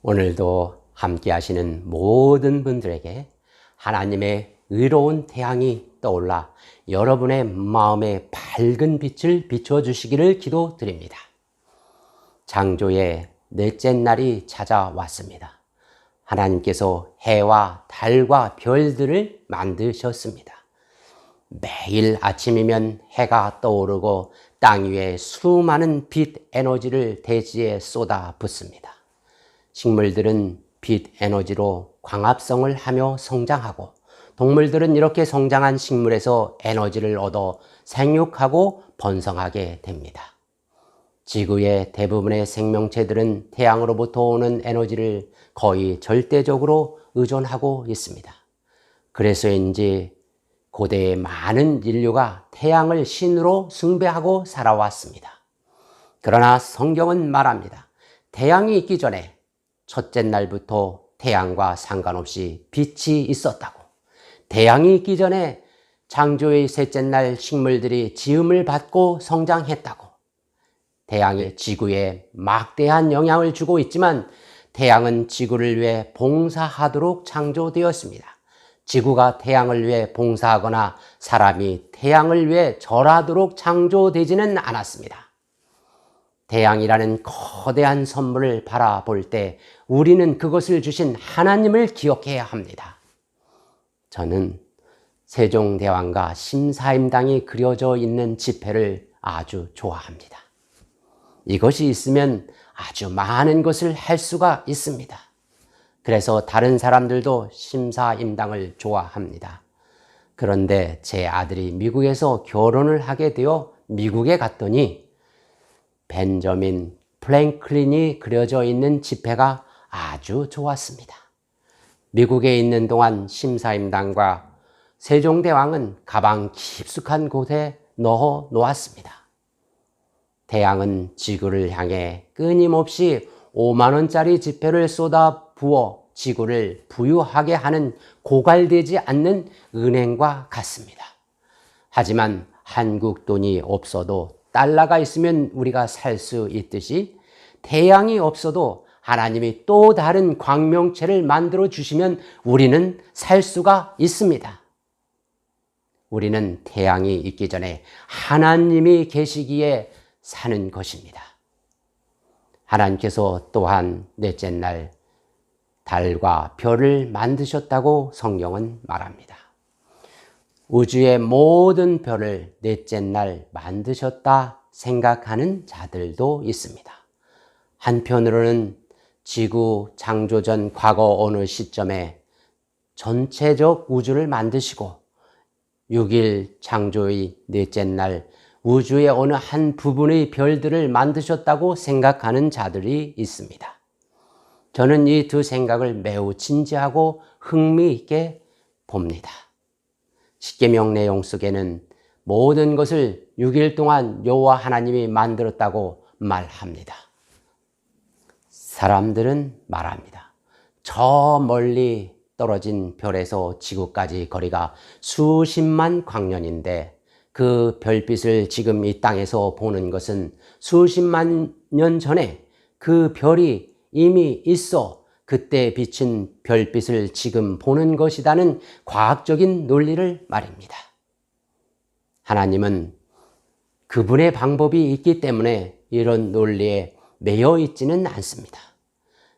오늘도 함께 하시는 모든 분들에게 하나님의 의로운 태양이 떠올라 여러분의 마음에 밝은 빛을 비춰주시기를 기도드립니다. 창조의 넷째 날이 찾아왔습니다. 하나님께서 해와 달과 별들을 만드셨습니다. 매일 아침이면 해가 떠오르고 땅 위에 수많은 빛 에너지를 대지에 쏟아 붓습니다. 식물들은 빛 에너지로 광합성을 하며 성장하고, 동물들은 이렇게 성장한 식물에서 에너지를 얻어 생육하고 번성하게 됩니다. 지구의 대부분의 생명체들은 태양으로부터 오는 에너지를 거의 절대적으로 의존하고 있습니다. 그래서인지 고대의 많은 인류가 태양을 신으로 숭배하고 살아왔습니다. 그러나 성경은 말합니다. 태양이 있기 전에 첫째 날부터 태양과 상관없이 빛이 있었다고. 태양이 있기 전에 창조의 셋째 날 식물들이 지음을 받고 성장했다고. 태양이 지구에 막대한 영향을 주고 있지만 태양은 지구를 위해 봉사하도록 창조되었습니다. 지구가 태양을 위해 봉사하거나 사람이 태양을 위해 절하도록 창조되지는 않았습니다. 태양이라는 거대한 선물을 바라볼 때 우리는 그것을 주신 하나님을 기억해야 합니다. 저는 세종대왕과 심사임당이 그려져 있는 지폐를 아주 좋아합니다. 이것이 있으면 아주 많은 것을 할 수가 있습니다. 그래서 다른 사람들도 심사임당을 좋아합니다. 그런데 제 아들이 미국에서 결혼을 하게 되어 미국에 갔더니 벤저민 프랭클린이 그려져 있는 지폐가 아주 좋았습니다. 미국에 있는 동안 심사임당과 세종대왕은 가방 깊숙한 곳에 넣어 놓았습니다. 태양은 지구를 향해 끊임없이 5만 원짜리 지폐를 쏟아 부어 지구를 부유하게 하는 고갈되지 않는 은행과 같습니다. 하지만 한국 돈이 없어도 달러가 있으면 우리가 살 수 있듯이 태양이 없어도 하나님이 또 다른 광명체를 만들어 주시면 우리는 살 수가 있습니다. 우리는 태양이 있기 전에 하나님이 계시기에 사는 것입니다. 하나님께서 또한 넷째 날 달과 별을 만드셨다고 성경은 말합니다. 우주의 모든 별을 넷째 날 만드셨다 생각하는 자들도 있습니다. 한편으로는 지구 창조 전 과거 어느 시점에 전체적 우주를 만드시고 6일 창조의 넷째 날 우주의 어느 한 부분의 별들을 만드셨다고 생각하는 자들이 있습니다. 저는 이 두 생각을 매우 진지하고 흥미있게 봅니다. 십계명 내용 속에는 모든 것을 6일 동안 여호와 하나님이 만들었다고 말합니다. 사람들은 말합니다. 저 멀리 떨어진 별에서 지구까지 거리가 수십만 광년인데 그 별빛을 지금 이 땅에서 보는 것은 수십만 년 전에 그 별이 이미 있어 그때 비친 별빛을 지금 보는 것이라는 과학적인 논리를 말입니다. 하나님은 그분의 방법이 있기 때문에 이런 논리에 매여 있지는 않습니다.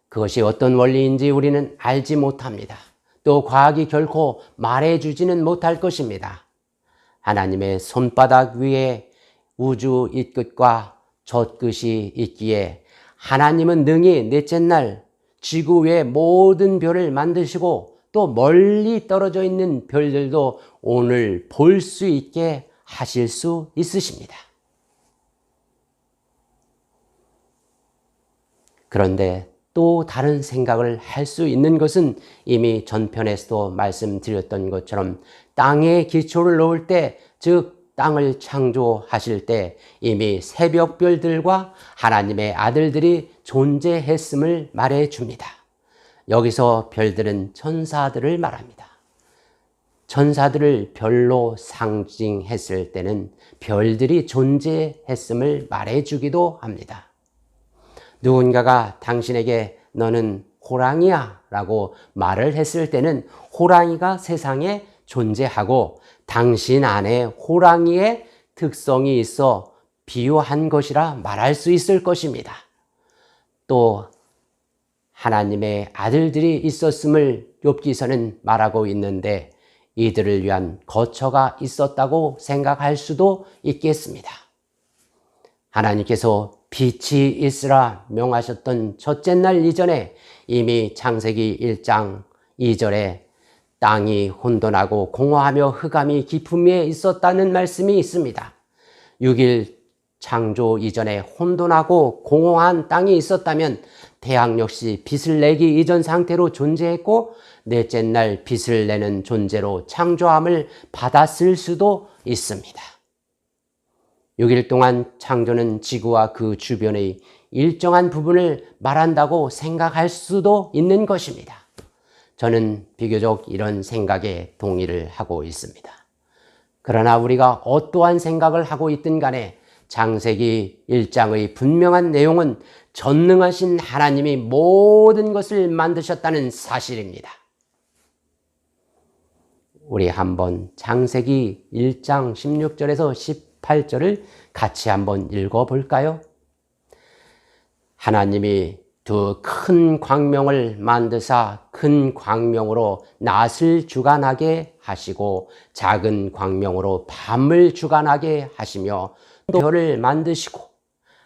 그것이 어떤 원리인지 우리는 알지 못합니다. 또 과학이 결코 말해주지는 못할 것입니다. 하나님의 손바닥 위에 우주 이 끝과 저 끝이 있기에 하나님은 능히 넷째 날 지구 외의 모든 별을 만드시고 또 멀리 떨어져 있는 별들도 오늘 볼 수 있게 하실 수 있으십니다. 그런데 또 다른 생각을 할 수 있는 것은 이미 전편에서도 말씀드렸던 것처럼 땅에 기초를 놓을 때, 즉 땅을 창조하실 때 이미 새벽별들과 하나님의 아들들이 존재했음을 말해줍니다. 여기서 별들은 천사들을 말합니다. 천사들을 별로 상징했을 때는 별들이 존재했음을 말해주기도 합니다. 누군가가 당신에게 너는 호랑이야 라고 말을 했을 때는 호랑이가 세상에 존재하고 당신 안에 호랑이의 특성이 있어 비유한 것이라 말할 수 있을 것입니다. 또 하나님의 아들들이 있었음을 욥기서는 말하고 있는데 이들을 위한 거처가 있었다고 생각할 수도 있겠습니다. 하나님께서 빛이 있으라 명하셨던 첫째 날 이전에 이미 창세기 1장 2절에 땅이 혼돈하고 공허하며 흑암이 깊음 위에 있었다는 말씀이 있습니다. 6일 창조 이전에 혼돈하고 공허한 땅이 있었다면 태양 역시 빛을 내기 이전 상태로 존재했고 넷째 날 빛을 내는 존재로 창조함을 받았을 수도 있습니다. 6일 동안 창조는 지구와 그 주변의 일정한 부분을 말한다고 생각할 수도 있는 것입니다. 저는 비교적 이런 생각에 동의를 하고 있습니다. 그러나 우리가 어떠한 생각을 하고 있든 간에 창세기 1장의 분명한 내용은 전능하신 하나님이 모든 것을 만드셨다는 사실입니다. 우리 한번 창세기 1장 16절에서 18절을 같이 한번 읽어볼까요? 하나님이 두 큰 광명을 만드사 큰 광명으로 낮을 주관하게 하시고 작은 광명으로 밤을 주관하게 하시며 또 별을 만드시고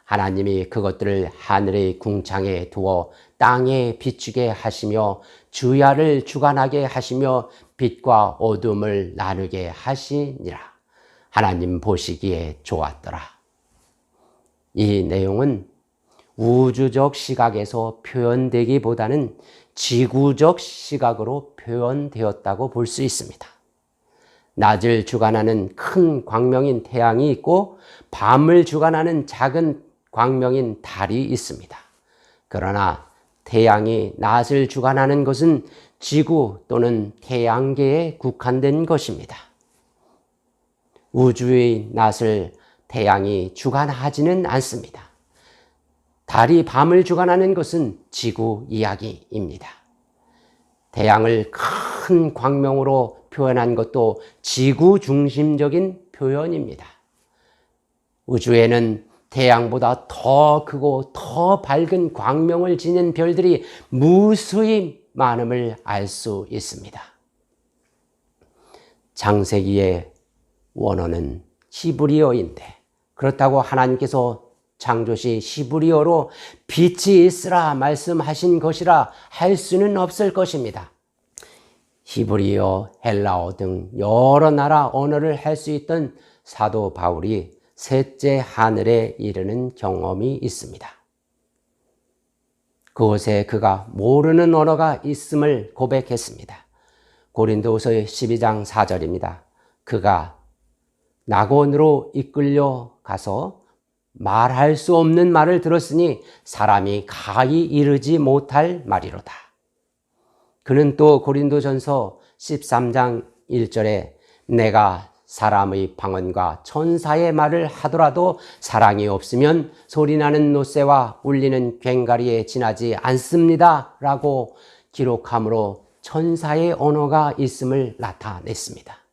하나님이 그것들을 하늘의 궁창에 두어 땅에 비추게 하시며 주야를 주관하게 하시며 빛과 어둠을 나누게 하시니라. 하나님 보시기에 좋았더라. 이 내용은 우주적 시각에서 표현되기보다는 지구적 시각으로 표현되었다고 볼 수 있습니다. 낮을 주관하는 큰 광명인 태양이 있고 밤을 주관하는 작은 광명인 달이 있습니다. 그러나 태양이 낮을 주관하는 것은 지구 또는 태양계에 국한된 것입니다. 우주의 낮을 태양이 주관하지는 않습니다. 달이 밤을 주관하는 것은 지구 이야기입니다. 태양을 큰 광명으로 표현한 것도 지구 중심적인 표현입니다. 우주에는 태양보다 더 크고 더 밝은 광명을 지닌 별들이 무수히 많음을 알 수 있습니다. 창세기의 원어는 히브리어인데 그렇다고 하나님께서 창조시 히브리어로 빛이 있으라 말씀하신 것이라 할 수는 없을 것입니다. 히브리어, 헬라어 등 여러 나라 언어를 할 수 있던 사도 바울이 셋째 하늘에 이르는 경험이 있습니다. 그곳에 그가 모르는 언어가 있음을 고백했습니다. 고린도후서 12장 4절입니다. 그가 낙원으로 이끌려 가서 말할 수 없는 말을 들었으니 사람이 가히 이르지 못할 말이로다. 그는 또 고린도전서 13장 1절에 내가 사람의 방언과 천사의 말을 하더라도 사랑이 없으면 소리나는 노새와 울리는 괭가리에 지나지 않습니다 라고 기록함으로 천사의 언어가 있음을 나타냈습니다.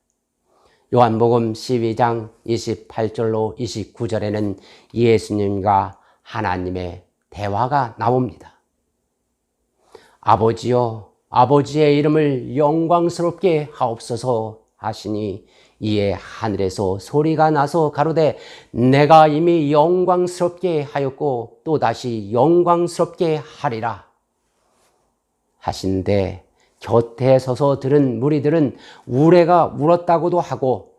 요한복음 12장 28절로 29절에는 예수님과 하나님의 대화가 나옵니다. 아버지여, 아버지의 이름을 영광스럽게 하옵소서 하시니 이에 하늘에서 소리가 나서 가로되 내가 이미 영광스럽게 하였고 또다시 영광스럽게 하리라 하신데 곁에 서서 들은 무리들은 우레가 울었다고도 하고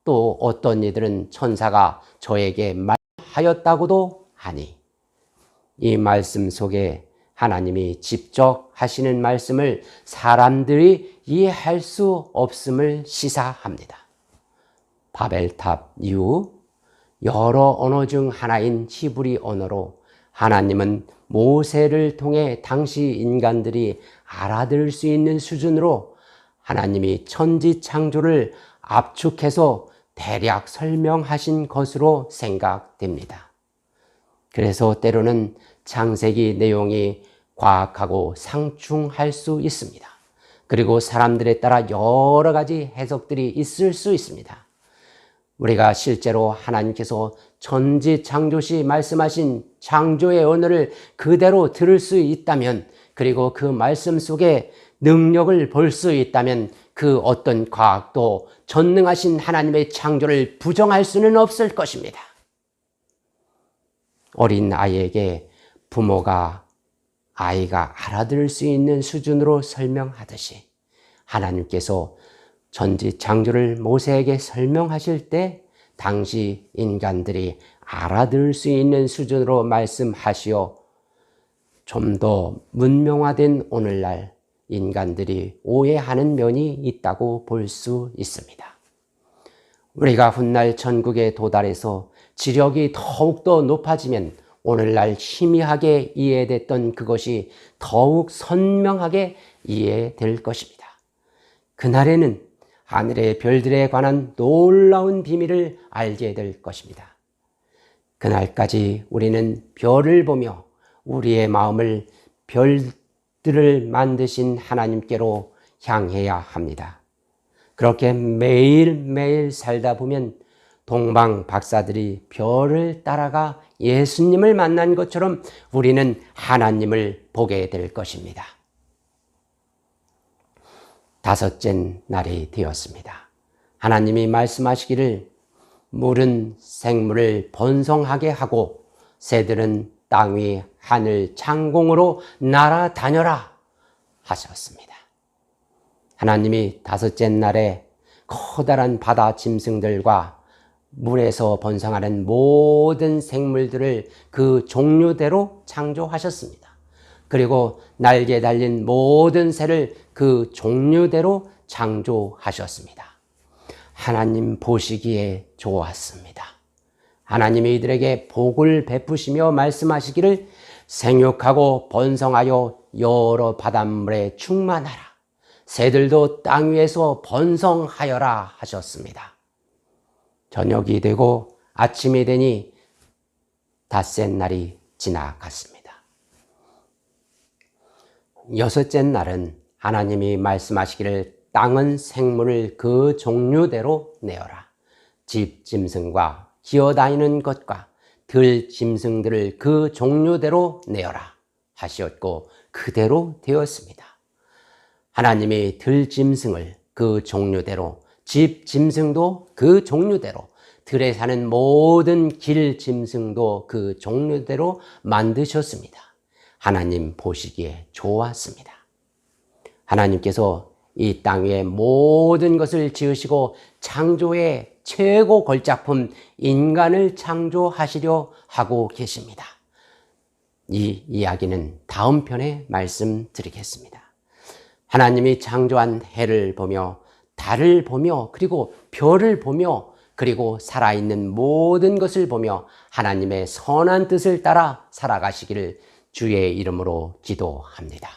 또 어떤 이들은 천사가 저에게 말하였다고도 하니 이 말씀 속에 하나님이 직접 하시는 말씀을 사람들이 이해할 수 없음을 시사합니다. 바벨탑 이후 여러 언어 중 하나인 히브리 언어로 하나님은 모세를 통해 당시 인간들이 알아들을 수 있는 수준으로 하나님이 천지 창조를 압축해서 대략 설명하신 것으로 생각됩니다. 그래서 때로는 창세기 내용이 과학하고 상충할 수 있습니다. 그리고 사람들에 따라 여러 가지 해석들이 있을 수 있습니다. 우리가 실제로 하나님께서 천지창조시 말씀하신 창조의 언어를 그대로 들을 수 있다면, 그리고 그 말씀 속에 능력을 볼 수 있다면 그 어떤 과학도 전능하신 하나님의 창조를 부정할 수는 없을 것입니다. 어린 아이에게 부모가 아이가 알아들을 수 있는 수준으로 설명하듯이 하나님께서 천지창조를 모세에게 설명하실 때 당시 인간들이 알아들을 수 있는 수준으로 말씀하시어 좀 더 문명화된 오늘날 인간들이 오해하는 면이 있다고 볼 수 있습니다. 우리가 훗날 천국에 도달해서 지력이 더욱더 높아지면 오늘날 희미하게 이해됐던 그것이 더욱 선명하게 이해될 것입니다. 그날에는 하늘의 별들에 관한 놀라운 비밀을 알게 될 것입니다. 그날까지 우리는 별을 보며 우리의 마음을 별들을 만드신 하나님께로 향해야 합니다. 그렇게 매일매일 살다 보면 동방 박사들이 별을 따라가 예수님을 만난 것처럼 우리는 하나님을 보게 될 것입니다. 다섯째 날이 되었습니다. 하나님이 말씀하시기를 물은 생물을 번성하게 하고 새들은 땅 위 하늘 창공으로 날아다녀라 하셨습니다. 하나님이 다섯째 날에 커다란 바다 짐승들과 물에서 번성하는 모든 생물들을 그 종류대로 창조하셨습니다. 그리고 날개 달린 모든 새를 그 종류대로 창조하셨습니다. 하나님 보시기에 좋았습니다. 하나님이 이들에게 복을 베푸시며 말씀하시기를 생육하고 번성하여 여러 바닷물에 충만하라. 새들도 땅 위에서 번성하여라 하셨습니다. 저녁이 되고 아침이 되니 닷새 날이 지나갔습니다. 여섯째 날은 하나님이 말씀하시기를 땅은 생물을 그 종류대로 내어라. 집 짐승과 기어다니는 것과 들 짐승들을 그 종류대로 내어라 하시었고 그대로 되었습니다. 하나님이 들 짐승을 그 종류대로, 집 짐승도 그 종류대로, 들에 사는 모든 길 짐승도 그 종류대로 만드셨습니다. 하나님 보시기에 좋았습니다. 하나님께서 이 땅 위에 모든 것을 지으시고 창조의 최고 걸작품 인간을 창조하시려 하고 계십니다. 이 이야기는 다음 편에 말씀드리겠습니다. 하나님이 창조한 해를 보며 달을 보며 그리고 별을 보며 그리고 살아있는 모든 것을 보며 하나님의 선한 뜻을 따라 살아가시기를 주의 이름으로 기도합니다.